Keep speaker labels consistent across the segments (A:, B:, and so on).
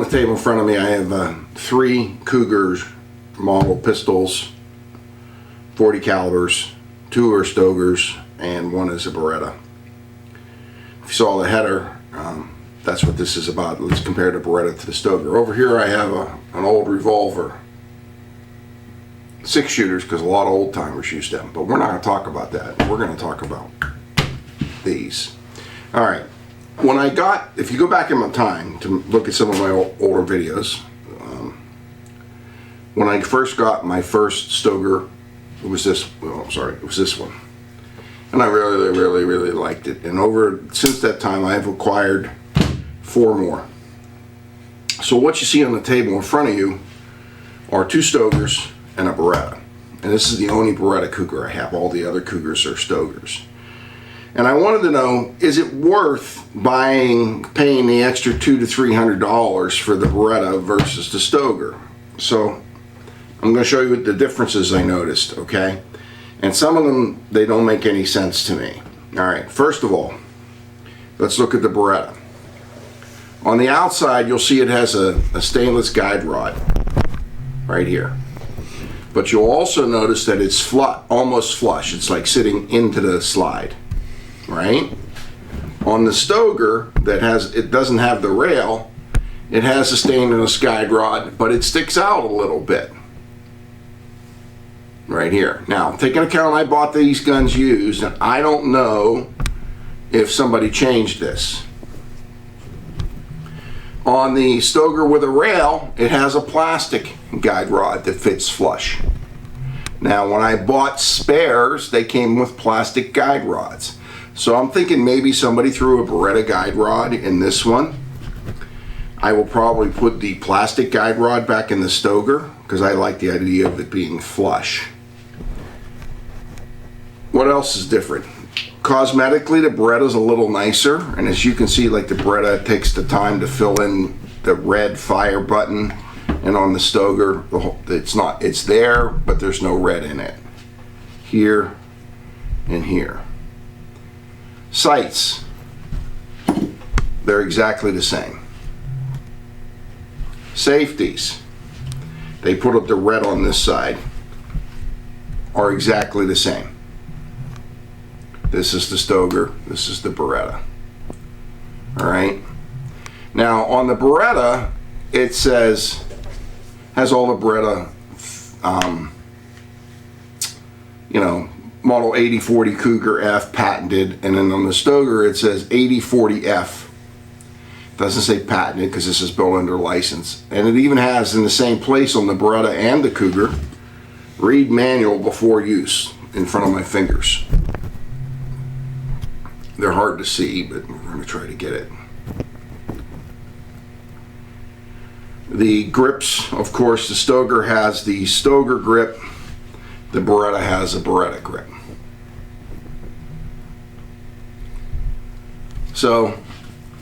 A: on the table in front of me I have 3 Cougar model pistols, 40 calibers, 2 are Stoegers, and 1 is a Beretta. If you saw the header, that's what this is about. Let's compare the Beretta to the Stoeger. Over here I have an old revolver, 6 shooters, because a lot of old timers use them, but we're not going to talk about that. We're going to talk about these. Alright, if you go back in my time to look at some of my older videos, when I first got my first Stoeger, it was this one. And I really liked it. And since that time I have acquired 4 more. So what you see on the table in front of you are 2 Stoegers and a Beretta. And this is the only Beretta Cougar I have. All the other Cougars are Stoegers. And I wanted to know, is it worth paying the extra $200 to $300 for the Beretta versus the Stoeger? So I'm going to show you the differences I noticed, okay? And some of them, they don't make any sense to me. Alright, first of all, let's look at the Beretta. On the outside, you'll see it has a stainless guide rod right here. But you'll also notice that it's almost flush. It's like sitting into the slide, right? On the Stoeger, it doesn't have the rail, it has a stainless guide rod, but it sticks out a little bit. Right here. Now, take into account I bought these guns used, and I don't know if somebody changed this. On the Stoeger with a rail, it has a plastic guide rod that fits flush. Now, when I bought spares, they came with plastic guide rods. So I'm thinking maybe somebody threw a Beretta guide rod in this one. I will probably put the plastic guide rod back in the Stoeger because I like the idea of it being flush. What else is different? Cosmetically, the Beretta's a little nicer, and as you can see, like the Beretta takes the time to fill in the red fire button, and on the Stoeger, it's there, but there's no red in it. Here and here. Sights, they're exactly the same. Safeties, they put up the red on this side, are exactly the same. This is the Stoeger, this is the Beretta. Alright? Now on the Beretta, it has all the Beretta, model 8040 Cougar F patented, and then on the Stoeger it says 8040F. It doesn't say patented because this is built under license. And it even has in the same place on the Beretta and the Cougar, read manual before use in front of my fingers. They're hard to see, but we're going to try to get it. The grips, of course, the Stoeger has the Stoeger grip, the Beretta has a Beretta grip. So,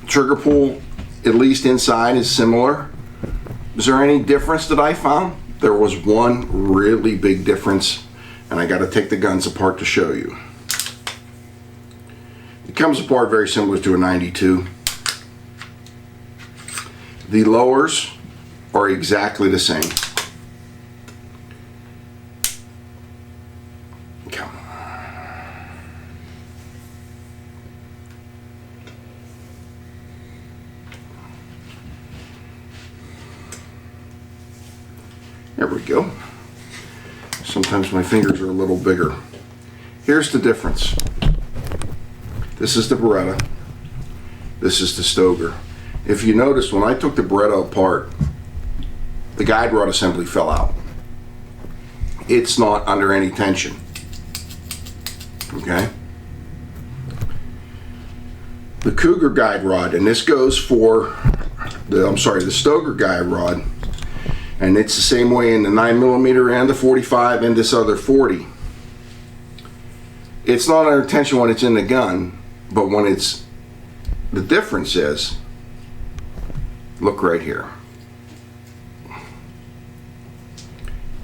A: trigger pull, at least inside, is similar. Is there any difference that I found? There was one really big difference, and I got to take the guns apart to show you. It comes apart very similar to a 92. The lowers are exactly the same. Come on. There we go. Sometimes my fingers are a little bigger. Here's the difference. This is the Beretta. This is the Stoeger. If you notice, when I took the Beretta apart, the guide rod assembly fell out. It's not under any tension. Okay? The Cougar guide rod, and this goes for the Stoeger guide rod, and it's the same way in the 9mm and the 45 and this other 40. It's not under tension when it's in the gun, but when the difference is, look right here.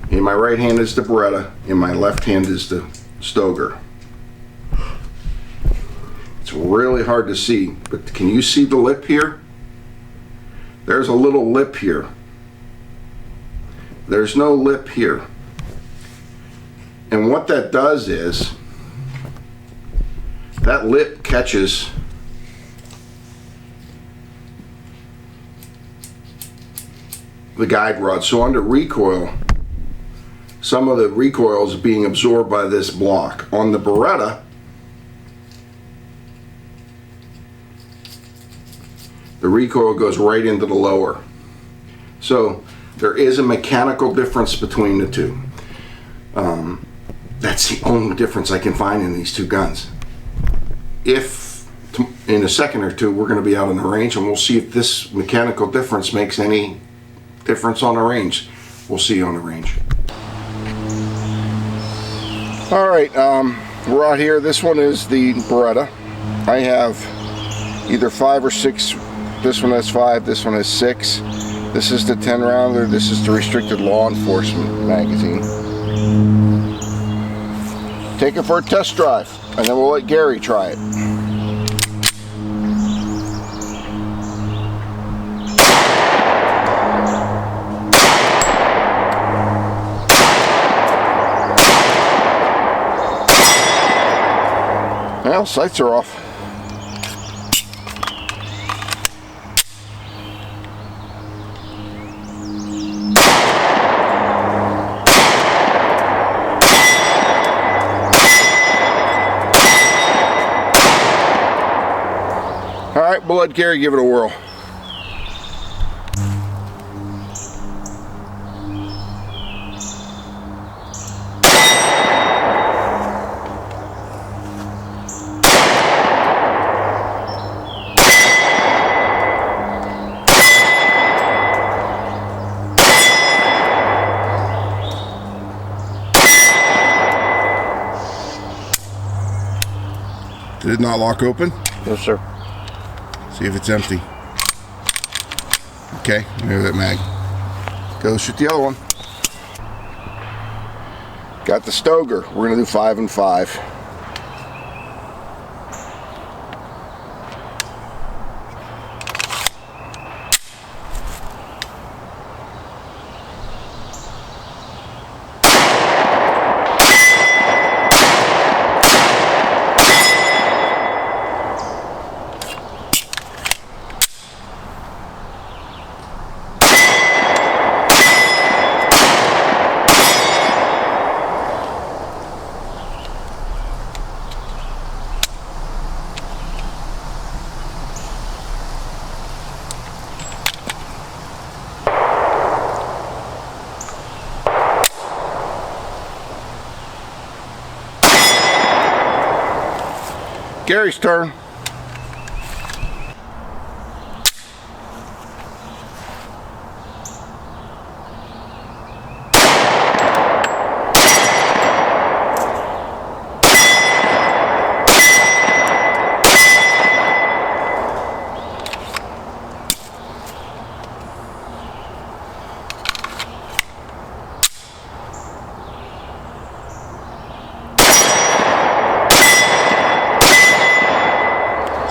A: In my right hand is the Beretta, in my left hand is the Stoeger. It's really hard to see, but can you see the lip here? there's a little lip here. There's no lip here. And what that does is, that lip catches the guide rod. So under recoil, some of the recoil is being absorbed by this block. On the Beretta, the recoil goes right into the lower. So there is a mechanical difference between the two. That's the only difference I can find in these two guns. If in a second or two we're going to be out on the range and we'll see if this mechanical difference makes any difference on the range. We'll see you on the range. All right, we're out here. This one is the Beretta. I have either 5 or 6. This one has 5, this one has 6. This is the 10 rounder, this is the restricted law enforcement magazine. Take it for a test drive, and then we'll let Gary try it. Well, sights are off. All right, we'll let Gary give it a whirl. Did it not lock open?
B: No, sir.
A: See if it's empty. Okay, there's that mag. Go shoot the other one. Got the Stoeger. We're gonna do 5 and 5. Gary's turn.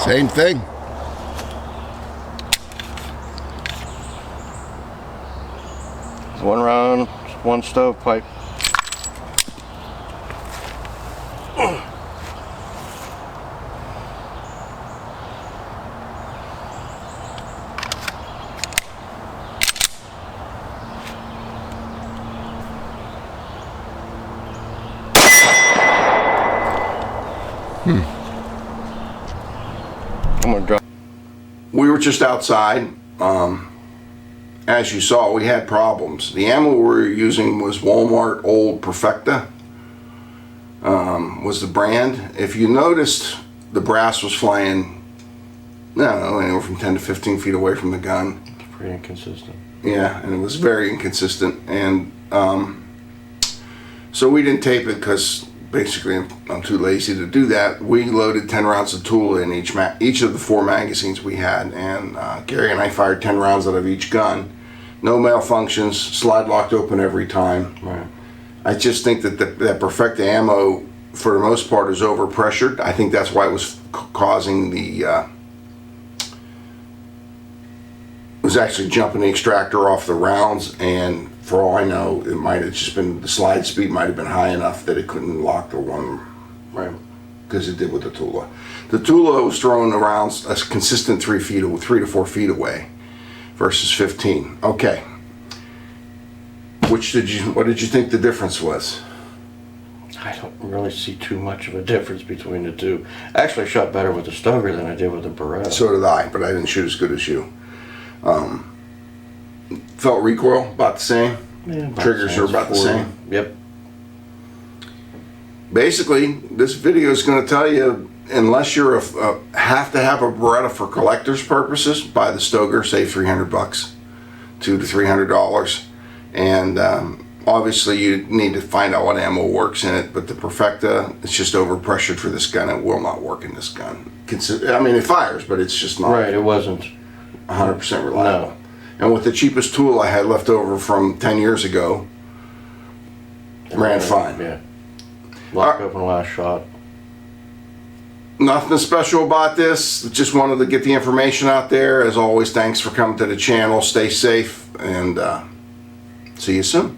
A: Same thing.
B: One round, one stovepipe. I'm gonna drop.
A: We were just outside. As you saw, we had problems. The ammo we were using was Walmart Old Perfecta, was the brand. If you noticed, the brass was flying, I don't know, anywhere from 10 to 15 feet away from the gun.
B: It's pretty inconsistent.
A: Yeah, and it was very inconsistent. And so we didn't tape it because basically I'm too lazy to do that. We loaded 10 rounds of tool in each of the 4 magazines we had, and Gary and I fired 10 rounds out of each gun. No malfunctions, slide locked open every time.
B: Right.
A: I just think that that Perfecta ammo, for the most part, is overpressured. I think that's why it was causing the was actually jumping the extractor off the rounds, and for all I know, it might have just been, the slide speed might have been high enough that it couldn't lock the one,
B: Right.
A: because it did with the Tula. The Tula was throwing the rounds a consistent 3 to 4 feet away versus 15. Okay. What did you think the difference was?
B: I don't really see too much of a difference between the two. Actually, I shot better with the Stoeger than I did with the Beretta.
A: So did I, but I didn't shoot as good as you. Felt recoil about the same.
B: Yeah, about
A: Triggers are about the
B: 40.
A: same.
B: Yep.
A: Basically, this video is going to tell you, unless you're have to have a Beretta for collector's purposes, buy the Stoeger, save $300, $200 to $300, and obviously you need to find out what ammo works in it. But the Perfecta, it's just overpressured for this gun. It will not work in this gun. I mean, it fires, but it's just not
B: Right, it wasn't
A: 100% reliable.
B: No.
A: And with the cheapest tool I had left over from 10 years ago, ran fine.
B: Yeah. Locked up in the last shot.
A: Nothing special about this. Just wanted to get the information out there. As always, thanks for coming to the channel. Stay safe, and see you soon.